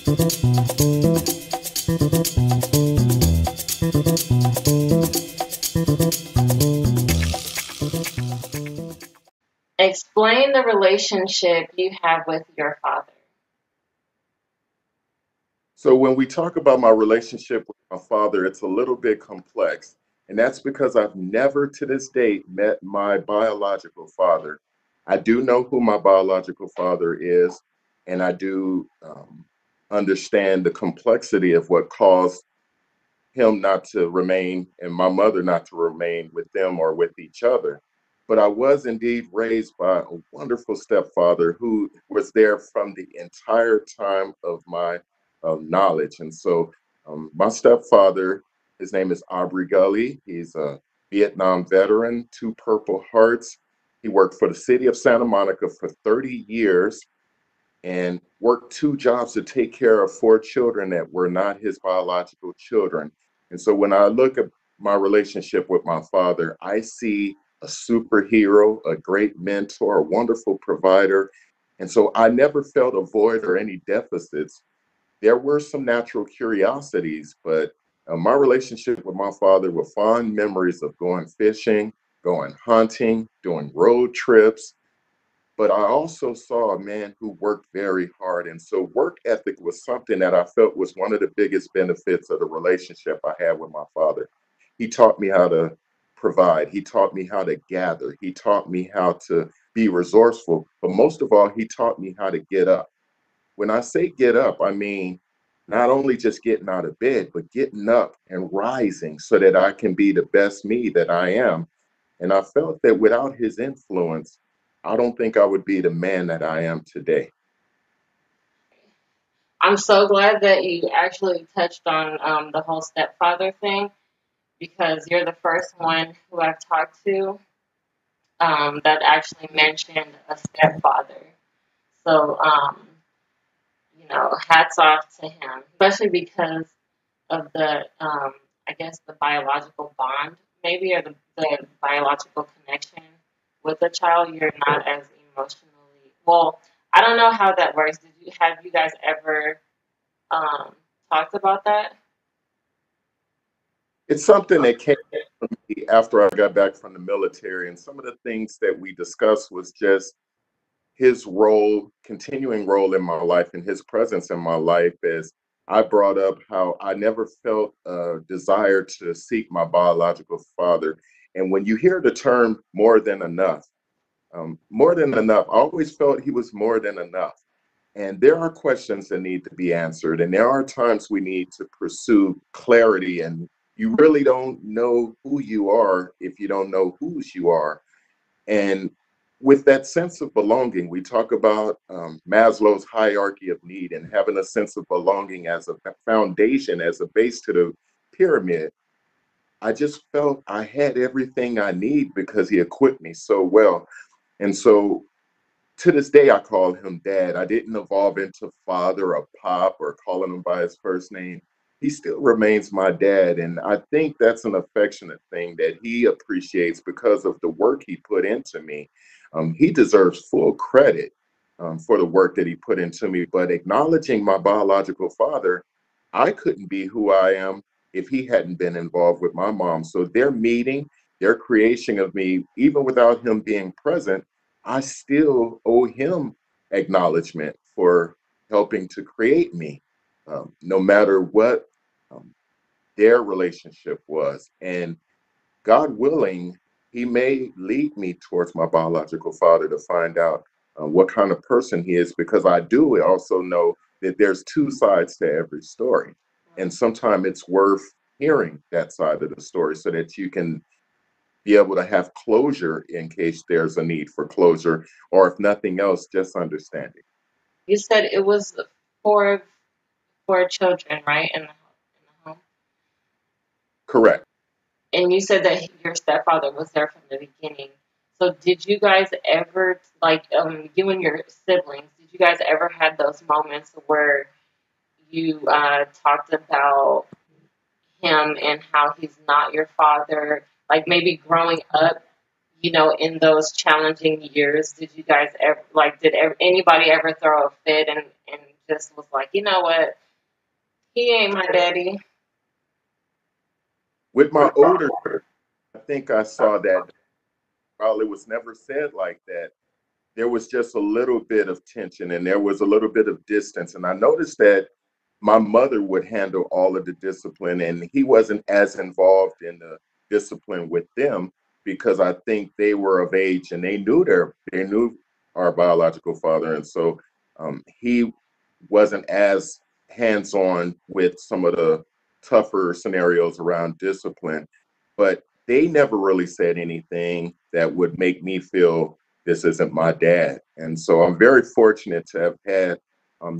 Explain the relationship you have with your father. So when we talk about my relationship with my father, it's a little bit complex. And that's because I've never to this date met my biological father. I do know who my biological father is, and I do understand the complexity of what caused him not to remain and my mother not to remain with them or with each other. But I was indeed raised by a wonderful stepfather who was there from the entire time of my knowledge. And so my stepfather, his name is Aubrey Gully. He's a Vietnam veteran, two Purple Hearts. He worked for the city of Santa Monica for 30 years and worked two jobs to take care of four children that were not his biological children. And so when I look at my relationship with my father, I see a superhero, a great mentor, a wonderful provider. And so I never felt a void or any deficits. There were some natural curiosities, but my relationship with my father were fond memories of going fishing, going hunting, doing road trips. But I also saw a man who worked very hard. And so work ethic was something that I felt was one of the biggest benefits of the relationship I had with my father. He taught me how to provide. He taught me how to gather. He taught me how to be resourceful. But most of all, he taught me how to get up. When I say get up, I mean not only just getting out of bed, but getting up and rising so that I can be the best me that I am. And I felt that without his influence, I don't think I would be the man that I am today. I'm so glad that you actually touched on the whole stepfather thing because you're the first one who I've talked to that actually mentioned a stepfather. So, hats off to him, especially because of the, I guess, the biological bond, maybe, or the biological connection with a child. You're not as emotionally, well, I don't know how that works. Have you guys ever talked about that? It's something that came from me after I got back from the military. And some of the things that we discussed was just his role, continuing role in my life and his presence in my life as I brought up how I never felt a desire to seek my biological father. And when you hear the term more than enough, I always felt he was more than enough. And there are questions that need to be answered. And there are times we need to pursue clarity. And you really don't know who you are if you don't know whose you are. And with that sense of belonging, we talk about Maslow's hierarchy of need and having a sense of belonging as a foundation, as a base to the pyramid. I just felt I had everything I need because he equipped me so well. And so to this day, I call him dad. I didn't evolve into father or pop or calling him by his first name. He still remains my dad. And I think that's an affectionate thing that he appreciates because of the work he put into me. He deserves full credit for the work that he put into me. But acknowledging my biological father, I couldn't be who I am if he hadn't been involved with my mom. So their meeting, their creation of me, even without him being present, I still owe him acknowledgement for helping to create me, no matter what um, their relationship was. And God willing, he may lead me towards my biological father to find out what kind of person he is, because I do also know that there's two sides to every story. And sometimes it's worth hearing that side of the story so that you can be able to have closure in case there's a need for closure, or if nothing else, just understanding. You said it was four four children, right, in the home. Correct. And you said that your stepfather was there from the beginning. So did you guys ever, like, you and your siblings, did you guys ever have those moments where you talked about him and how he's not your father? Like maybe growing up, in those challenging years, did you guys ever, like, anybody ever throw a fit and just was like, you know what, he ain't my daddy. With my older, I think I saw that while it was never said like that, there was just a little bit of tension and there was a little bit of distance. And I noticed that my mother would handle all of the discipline and he wasn't as involved in the discipline with them because I think they were of age and they knew our biological father. And so he wasn't as hands-on with some of the tougher scenarios around discipline, but they never really said anything that would make me feel this isn't my dad. And so I'm very fortunate to have had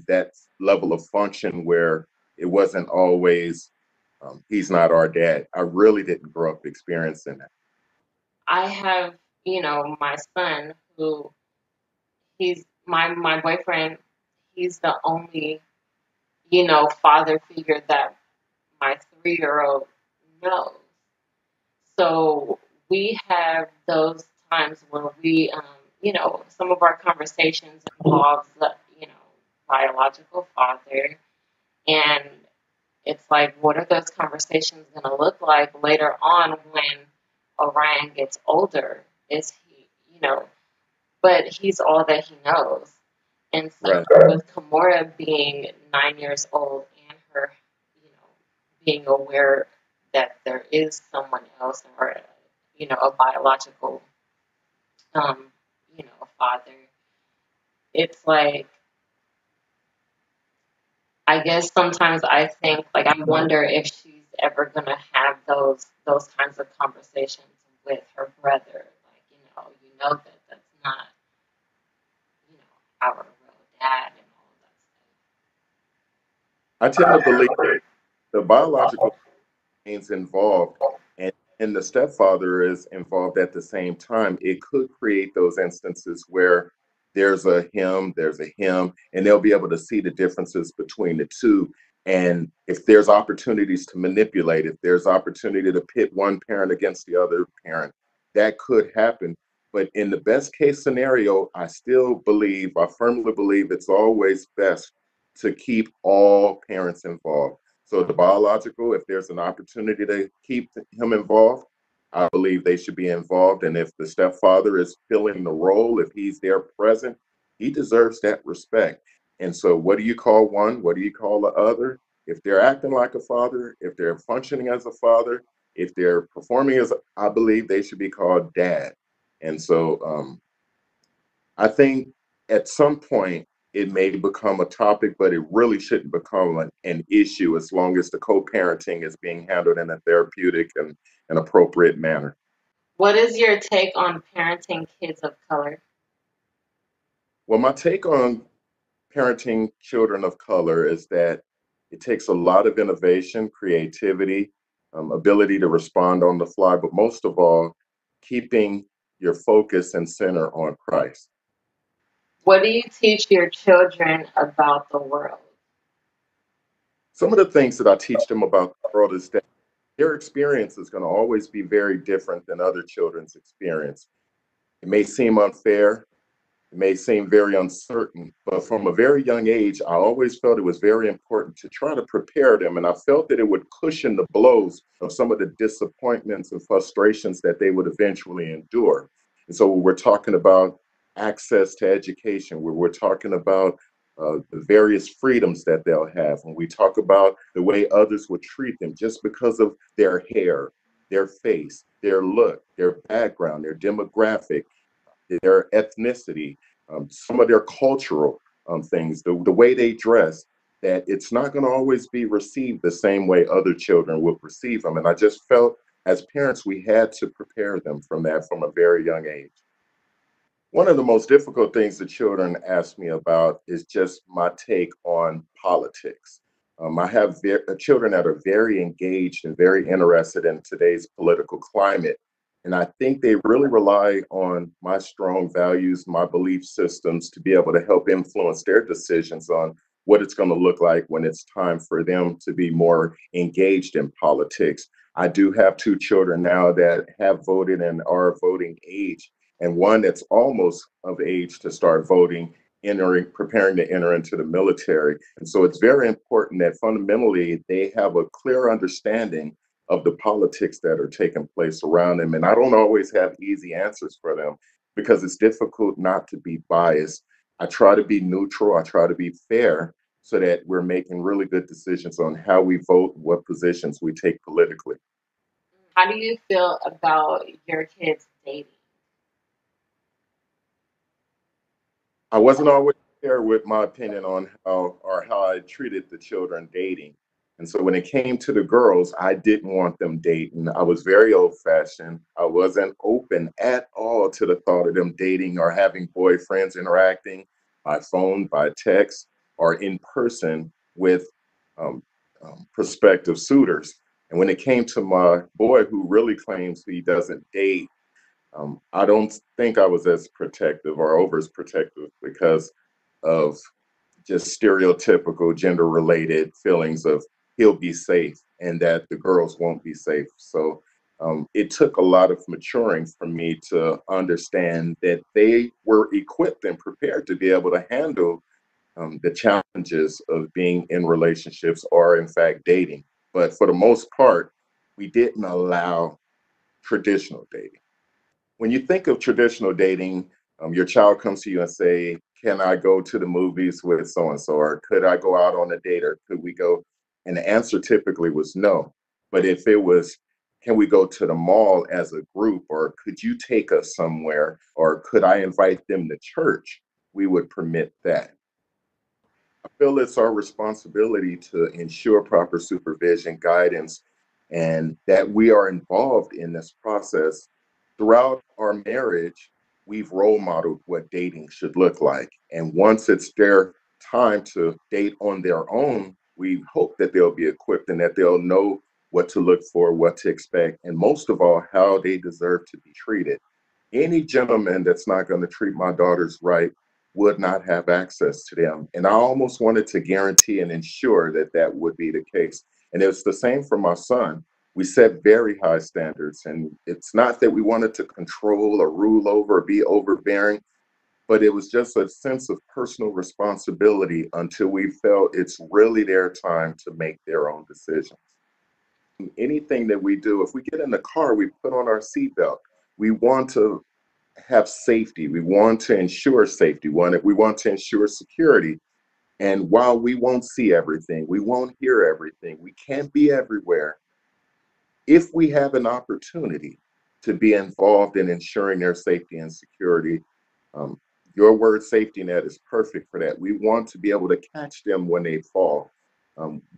that level of function where it wasn't always, he's not our dad. I really didn't grow up experiencing that. I have, my son who he's my boyfriend. He's the only, father figure that my 3-year-old knows. So we have those times where we, some of our conversations involves the, biological father, and it's like, what are those conversations going to look like later on when Orion gets older? Is he, but he's all that he knows. And so Right. with Kimura being 9 years old and her, being aware that there is someone else or, a biological, father, it's like, I guess sometimes I think, like, I wonder if she's ever going to have those kinds of conversations with her brother. Like, that that's not, our real dad and all I tend to believe the biological is involved and the stepfather is involved at the same time, it could create those instances where there's a him, and they'll be able to see the differences between the two. And if there's opportunities to manipulate, if there's opportunity to pit one parent against the other parent, that could happen. But in the best case scenario, I firmly believe it's always best to keep all parents involved. So the biological, if there's an opportunity to keep him involved, I believe they should be involved. And if the stepfather is filling the role, if he's there present, he deserves that respect. And so what do you call one? What do you call the other? If they're acting like a father, if they're functioning as a father, if they're performing as, I believe they should be called dad. And so I think at some point it may become a topic, but it really shouldn't become an issue as long as the co-parenting is being handled in a therapeutic and an appropriate manner. What is your take on parenting kids of color? Well, my take on parenting children of color is that it takes a lot of innovation, creativity, ability to respond on the fly, but most of all, keeping your focus and center on Christ. What do you teach your children about the world? Some of the things that I teach them about the world is that their experience is going to always be very different than other children's experience. It may seem unfair, it may seem very uncertain, but from a very young age, I always felt it was very important to try to prepare them. And I felt that it would cushion the blows of some of the disappointments and frustrations that they would eventually endure. And so when we're talking about access to education, where we're talking about the various freedoms that they'll have, when we talk about the way others would treat them just because of their hair, their face, their look, their background, their demographic, their ethnicity, some of their cultural things, the way they dress, that it's not going to always be received the same way other children would receive them. And I just felt as parents, we had to prepare them from that from a very young age. One of the most difficult things that children ask me about is just my take on politics. I have children that are very engaged and very interested in today's political climate. And I think they really rely on my strong values, my belief systems to be able to help influence their decisions on what it's going to look like when it's time for them to be more engaged in politics. I do have 2 children now that have voted and are voting age, and one that's almost of age to start voting. preparing to enter into the military. And so it's very important that fundamentally they have a clear understanding of the politics that are taking place around them. And I don't always have easy answers for them because it's difficult not to be biased. I try to be neutral, I try to be fair so that we're making really good decisions on how we vote, what positions we take politically. How do you feel about your kids dating? I wasn't always clear with my opinion on how I treated the children dating. And so when it came to the girls, I didn't want them dating. I was very old fashioned. I wasn't open at all to the thought of them dating or having boyfriends interacting by phone, by text, or in person with um, prospective suitors. And when it came to my boy who really claims he doesn't date, I don't think I was as protective or over as protective because of just stereotypical gender related feelings of he'll be safe and that the girls won't be safe. So it took a lot of maturing for me to understand that they were equipped and prepared to be able to handle the challenges of being in relationships or, in fact, dating. But for the most part, we didn't allow traditional dating. When you think of traditional dating, your child comes to you and say, "Can I go to the movies with so and so?" Or "Could I go out on a date?" Or "Could we go?" And the answer typically was no. But if it was, "Can we go to the mall as a group?" Or "Could you take us somewhere?" Or "Could I invite them to church?" we would permit that. I feel it's our responsibility to ensure proper supervision, guidance, and that we are involved in this process. Throughout our marriage, we've role modeled what dating should look like. And once it's their time to date on their own, we hope that they'll be equipped and that they'll know what to look for, what to expect, and most of all, how they deserve to be treated. Any gentleman that's not going to treat my daughters right would not have access to them. And I almost wanted to guarantee and ensure that that would be the case. And it's the same for my son. We set very high standards. And it's not that we wanted to control or rule over or be overbearing, but it was just a sense of personal responsibility until we felt it's really their time to make their own decisions. Anything that we do, if we get in the car, we put on our seatbelt. We want to have safety. We want to ensure safety. We want to ensure security. And while we won't see everything, we won't hear everything, we can't be everywhere. If we have an opportunity to be involved in ensuring their safety and security, um, your word safety net is perfect for that. We want to be able to catch them when they fall.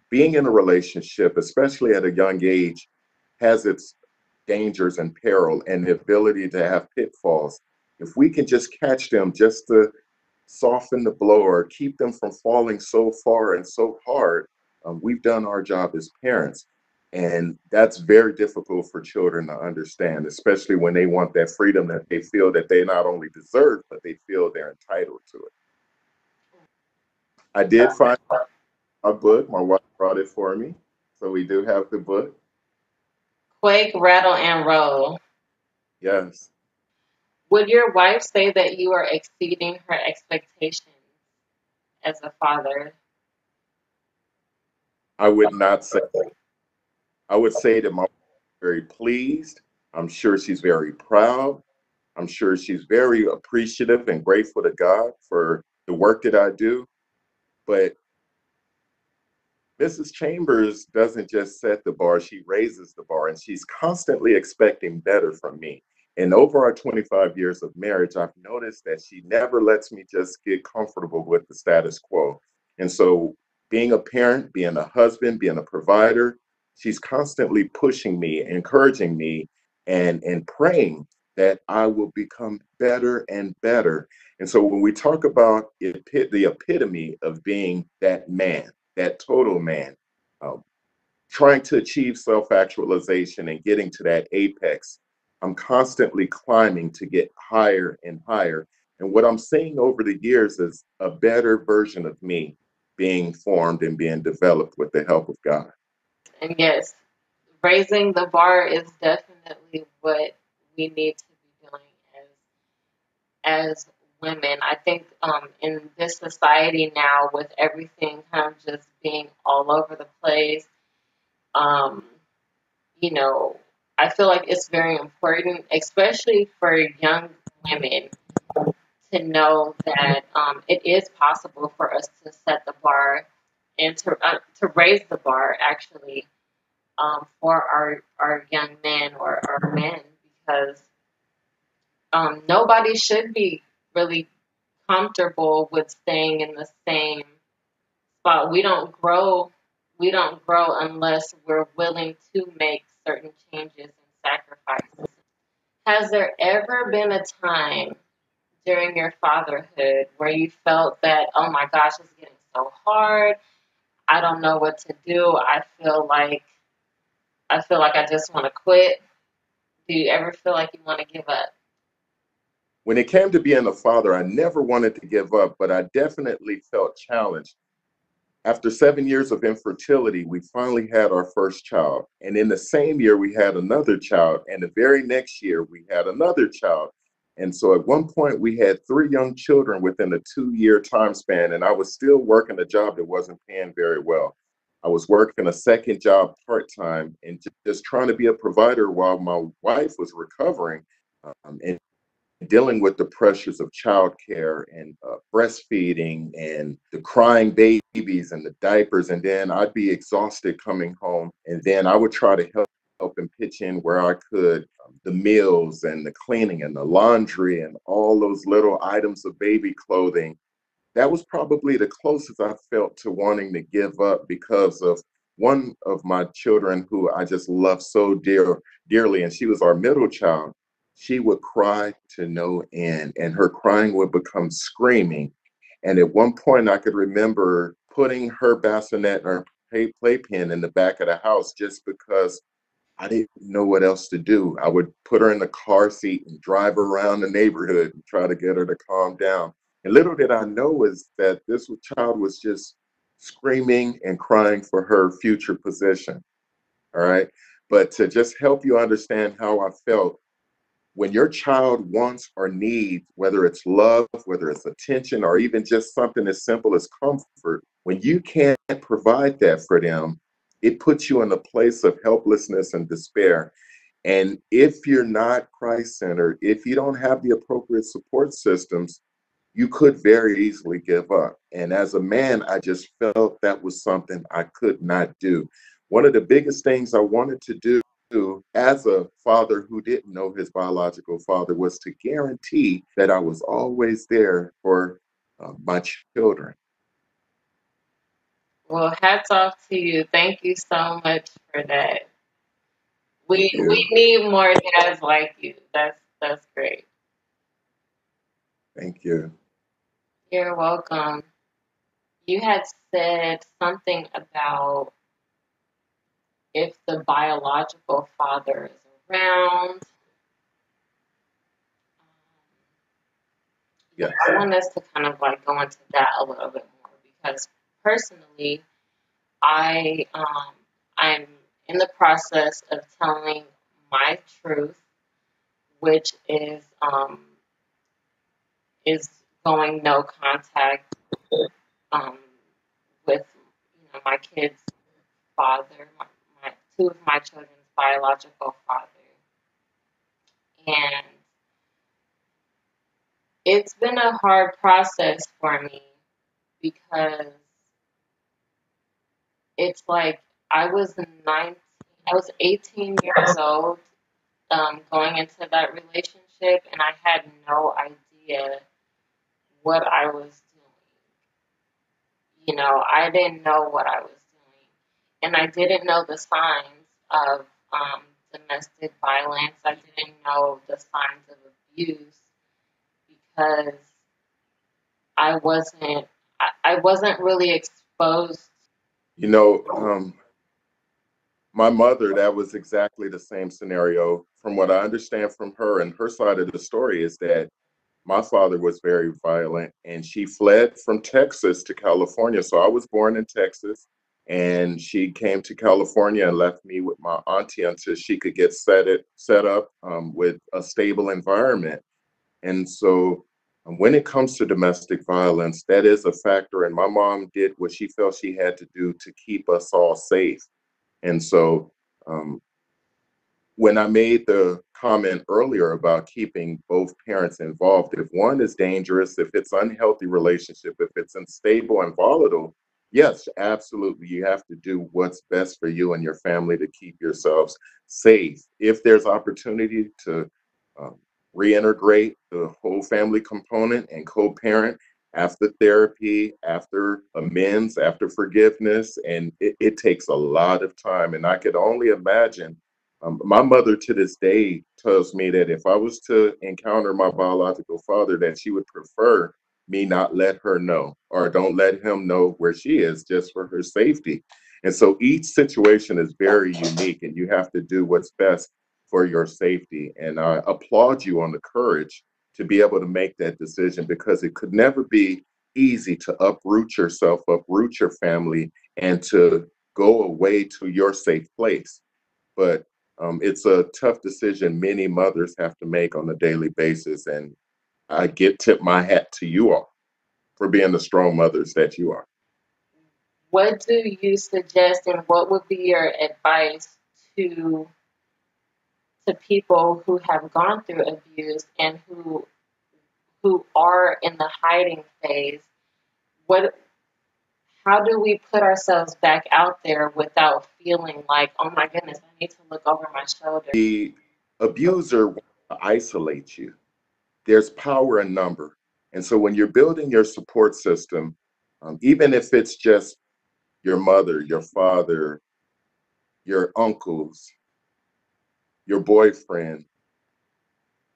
Being in a relationship, especially at a young age, has its dangers and peril and the ability to have pitfalls. If we can just catch them just to soften the blow or keep them from falling so far and so hard, we've done our job as parents. And that's very difficult for children to understand, especially when they want that freedom that they feel that they not only deserve, but they feel they're entitled to it. I did find a book. My wife brought it for me. So we do have the book. Quake, Rattle and Roll. Yes. Would your wife say that you are exceeding her expectations as a father? I would not say. I would say that my wife is very pleased. I'm sure she's very proud. I'm sure she's very appreciative and grateful to God for the work that I do. But Mrs. Chambers doesn't just set the bar, she raises the bar, and she's constantly expecting better from me. And over our 25 years of marriage, I've noticed that she never lets me just get comfortable with the status quo. And so, being a parent, being a husband, being a provider, she's constantly pushing me, encouraging me, and praying that I will become better and better. And so, when we talk about the epitome of being that man, that total man, um, trying to achieve self actualization and getting to that apex. I'm constantly climbing to get higher and higher. And what I'm seeing over the years is a better version of me being formed and being developed with the help of God. And yes, raising the bar is definitely what we need to be doing as women. I think in this society now, with everything kind of just being all over the place, um, you know, I feel like it's very important, especially for young women, to know that it is possible for us to set the bar and to raise the bar actually for our young men or our men, because nobody should be really comfortable with staying in the same spot. We don't grow unless we're willing to make certain changes and sacrifices. Has there ever been a time during your fatherhood where you felt that, oh my gosh, it's getting so hard. I don't know what to do. I feel like I just want to quit. Do you ever feel like you want to give up? When it came to being a father, I never wanted to give up, but I definitely felt challenged. After 7 years of infertility, we finally had our first child. And in the same year, we had another child. And the very next year, we had another child. And so at one point, we had 3 young children within a 2-year time span. And I was still working a job that wasn't paying very well. I was working a second job part-time and just trying to be a provider while my wife was recovering. And dealing with the pressures of childcare and breastfeeding and the crying babies and the diapers. And then I'd be exhausted coming home. And then I would try to help and pitch in where I could, the meals and the cleaning and the laundry and all those little items of baby clothing. That was probably the closest I felt to wanting to give up because of one of my children who I just love so dearly, and she was our middle child. She would cry to no end, and her crying would become screaming. And at one point, I could remember putting her bassinet or playpen in the back of the house just because I didn't know what else to do. I would put her in the car seat and drive around the neighborhood and try to get her to calm down. And little did I know is that this child was just screaming and crying for her future position. All right. But to just help you understand how I felt, when your child wants or needs, whether it's love, whether it's attention, or even just something as simple as comfort, when you can't provide that for them, it puts you in a place of helplessness and despair. And if you're not Christ centered, if you don't have the appropriate support systems, you could very easily give up. And as a man, I just felt that was something I could not do. One of the biggest things I wanted to do as a father who didn't know his biological father was to guarantee that I was always there for my children. Well, hats off to you. Thank you so much for that. Thank We you. need more dads like you. That's great. Thank you. You're welcome. You had said something about if the biological father is around. Yeah, Yes. I want us to kind of like go into that a little bit more because personally, I'm in the process of telling my truth, which is going no contact um, with my kid's father, my two of my children's biological father, and it's been a hard process for me because it's like I was 19, I was 18 years old going into that relationship, and I had no idea what I was doing. I didn't know what I was doing, and I didn't know the signs of domestic violence. I didn't know the signs of abuse because I wasn't I wasn't really exposed. You know, my mother, that was exactly the same scenario. From what I understand from her and her side of the story is that my father was very violent and she fled from Texas to California. So I was born in Texas and she came to California and left me with my auntie until she could get set up with a stable environment. And so When it comes to domestic violence, that is a factor. And my mom did what she felt she had to do to keep us all safe. And so, um, when I made the comment earlier about keeping both parents involved, if one is dangerous, if it's unhealthy relationship, if it's unstable and volatile, yes, absolutely, you have to do what's best for you and your family to keep yourselves safe. If there's opportunity to um, reintegrate the whole family component and co-parent after therapy, after amends, after forgiveness, and it takes a lot of time. And I could only imagine, my mother to this day tells me that if I was to encounter my biological father, that she would prefer me not let her know or don't let him know where she is, just for her safety. And so each situation is very unique, and you have to do what's best for your safety. And I applaud you on the courage to be able to make that decision, because it could never be easy to uproot yourself, uproot your family, and to go away to your safe place. But it's a tough decision many mothers have to make on a daily basis. And I tip my hat to you all for being the strong mothers that you are. What do you suggest, and what would be your advice to people who have gone through abuse and who are in the hiding phase? What How do we put ourselves back out there without feeling like, oh my goodness, I need to look over my shoulder? The abuser wants to isolate you. There's power in number. And so when you're building your support system, even if it's just your mother, your father, your uncles, your boyfriend,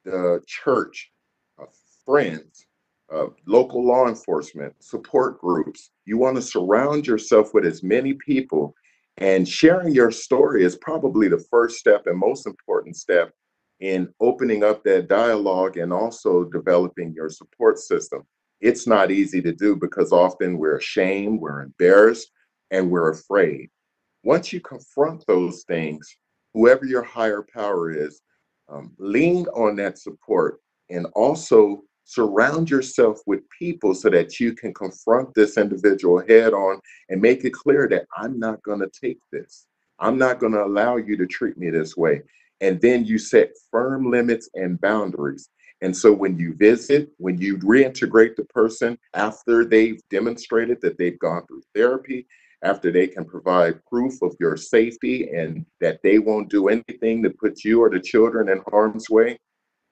the church, uh, friends, local law enforcement, support groups. You want to surround yourself with as many people, and sharing your story is probably the first step and most important step in opening up that dialogue and also developing your support system. It's not easy to do because often we're ashamed, we're embarrassed, and we're afraid. Once you confront those things, whoever your higher power is, lean on that support, and also surround yourself with people so that you can confront this individual head on and make it clear that I'm not going to take this. I'm not going to allow you to treat me this way. And then you set firm limits and boundaries. And so when you visit, when you reintegrate the person after they've demonstrated that they've gone through therapy, after they can provide proof of your safety and that they won't do anything to put you or the children in harm's way,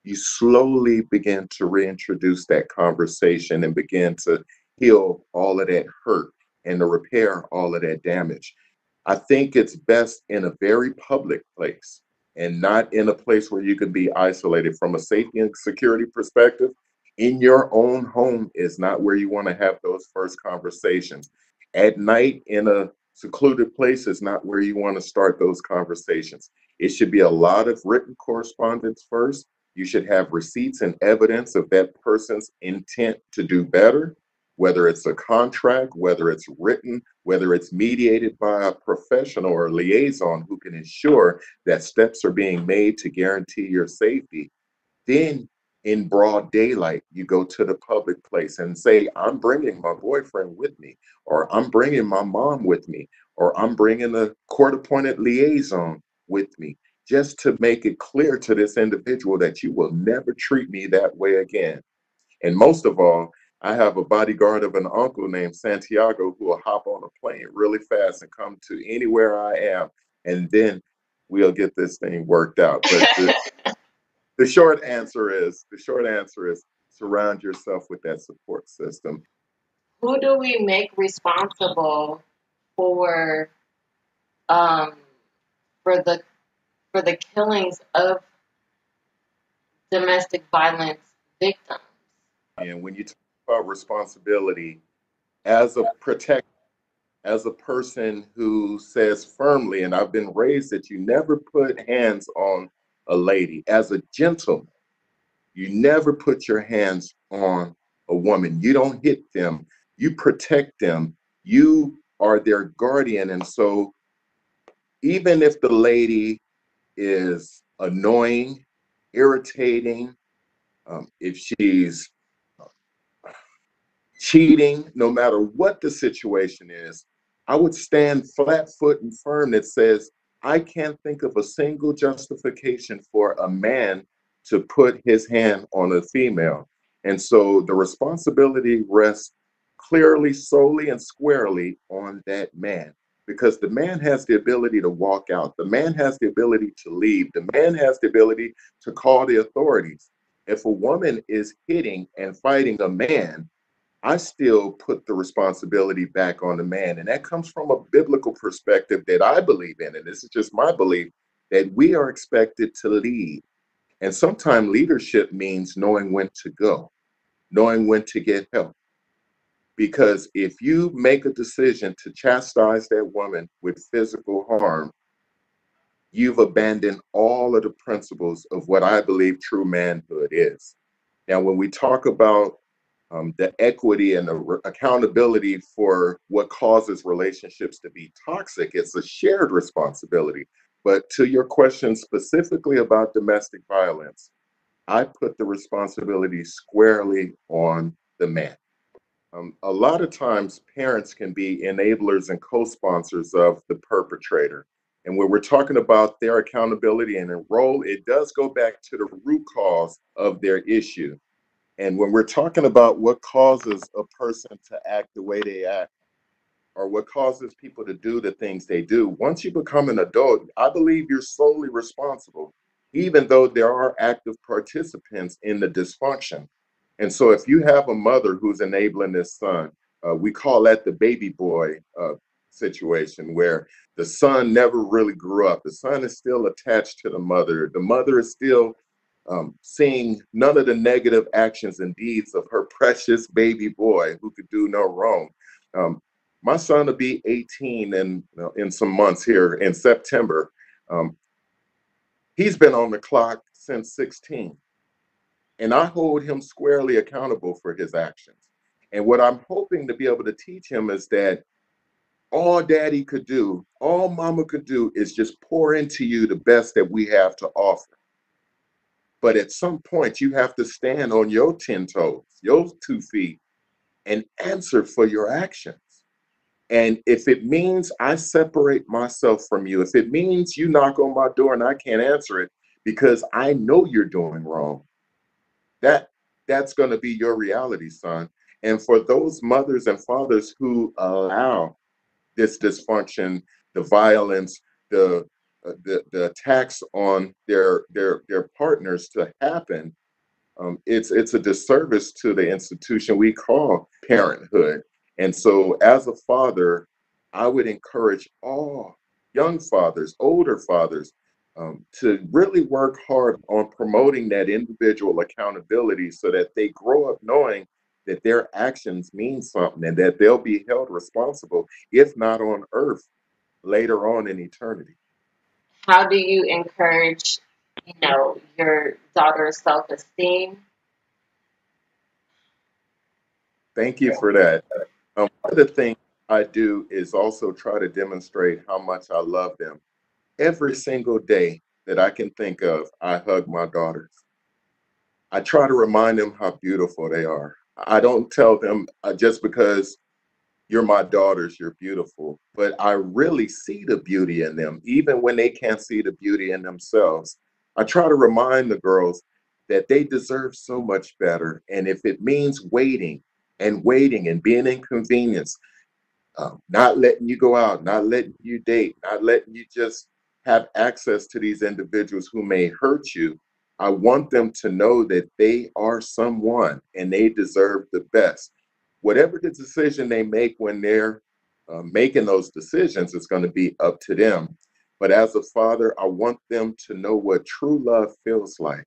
you slowly begin to reintroduce that conversation and begin to heal all of that hurt and to repair all of that damage. I think it's best in a very public place and not in a place where you can be isolated. From a safety and security perspective, in your own home is not where you want to have those first conversations. At night, in a secluded place, is not where you want to start those conversations. It should be a lot of written correspondence first. You should have receipts and evidence of that person's intent to do better, whether it's a contract, whether it's written, whether it's mediated by a professional or liaison who can ensure that steps are being made to guarantee your safety. Then, in broad daylight, you go to the public place and say, I'm bringing my boyfriend with me, or I'm bringing my mom with me, or I'm bringing a court appointed liaison with me, just to make it clear to this individual that you will never treat me that way again. And most of all, I have a bodyguard of an uncle named Santiago who will hop on a plane really fast and come to anywhere I am. And then we'll get this thing worked out. But the short answer is surround yourself with that support system. Who do we make responsible for um, for the killings of domestic violence victims? And when you talk about responsibility, as a protector, as a person who says firmly, and I've been raised that you never put hands on a lady, as a gentleman, you never put your hands on a woman. You don't hit them, you protect them, you are their guardian. And so, even if the lady is annoying, irritating, if she's cheating, no matter what the situation is, I would stand flat foot and firm that says, I can't think of a single justification for a man to put his hand on a female. And so the responsibility rests clearly, solely, and squarely on that man. Because the man has the ability to walk out. The man has the ability to leave. The man has the ability to call the authorities. If a woman is hitting and fighting a man, I still put the responsibility back on the man. And that comes from a biblical perspective that I believe in. And this is just my belief that we are expected to lead. And sometimes leadership means knowing when to go, knowing when to get help. Because if you make a decision to chastise that woman with physical harm, you've abandoned all of the principles of what I believe true manhood is. Now, when we talk about the equity and the accountability for what causes relationships to be toxic, it's a shared responsibility. But to your question specifically about domestic violence, I put the responsibility squarely on the man. A lot of times, parents can be enablers and co sponsors of the perpetrator. And when we're talking about their accountability and role, it does go back to the root cause of their issue. And when we're talking about what causes a person to act the way they act, or what causes people to do the things they do, once you become an adult, I believe you're solely responsible, even though there are active participants in the dysfunction. And so if you have a mother who's enabling this son, we call that the baby boy situation, where the son never really grew up. The son is still attached to the mother. The mother is still seeing none of the negative actions and deeds of her precious baby boy who could do no wrong. Um, my son will be 18 in some months here in September. Um, he's been on the clock since 16, and I hold him squarely accountable for his actions. And what I'm hoping to be able to teach him is that all daddy could do, all mama could do is just pour into you the best that we have to offer. But at some point, you have to stand on your 10 toes, your 2 feet, and answer for your actions. And if it means I separate myself from you, if it means you knock on my door and I can't answer it because I know you're doing wrong, that that's going to be your reality, son. And for those mothers and fathers who allow this dysfunction, the violence, the attacks on their partners to happen, it's a disservice to the institution we call parenthood. And so, as a father, I would encourage all young fathers, older fathers, to really work hard on promoting that individual accountability so that they grow up knowing that their actions mean something and that they'll be held responsible, if not on earth, later on in eternity. How do you encourage, your daughter's self-esteem? Thank you for that. One of the things I do is also try to demonstrate how much I love them. Every single day that I can think of, I hug my daughters. I try to remind them how beautiful they are. I don't tell them just because you're my daughters, you're beautiful, but I really see the beauty in them, even when they can't see the beauty in themselves. I try to remind the girls that they deserve so much better. And if it means waiting and being inconvenienced, not letting you go out, not letting you date, not letting you just have access to these individuals who may hurt you. I want them to know that they are someone and they deserve the best. Whatever the decision they make when they're making those decisions, it's going to be up to them. But as a father, I want them to know what true love feels like.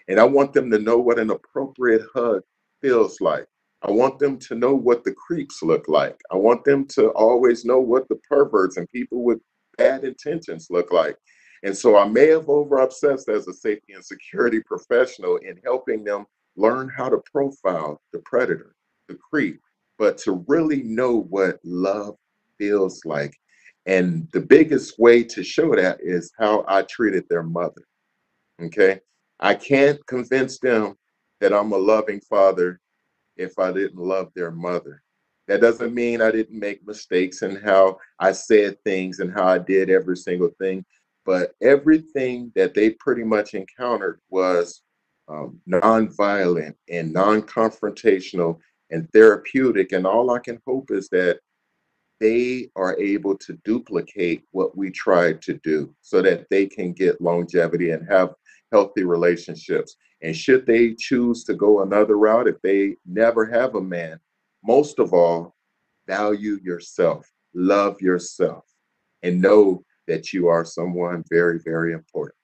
And I want them to know what an appropriate hug feels like. I want them to know what the creeps look like. I want them to always know what the perverts and people with bad intentions look like. And so I may have over obsessed as a safety and security professional in helping them learn how to profile the predator, the creep, but to really know what love feels like. And the biggest way to show that is how I treated their mother. Okay. I can't convince them that I'm a loving father if I didn't love their mother. That doesn't mean I didn't make mistakes in how I said things and how I did every single thing, but everything that they pretty much encountered was nonviolent and non-confrontational and therapeutic. And all I can hope is that they are able to duplicate what we tried to do so that they can get longevity and have healthy relationships. And should they choose to go another route, if they never have a man, most of all, value yourself, love yourself, and know that you are someone very, very important.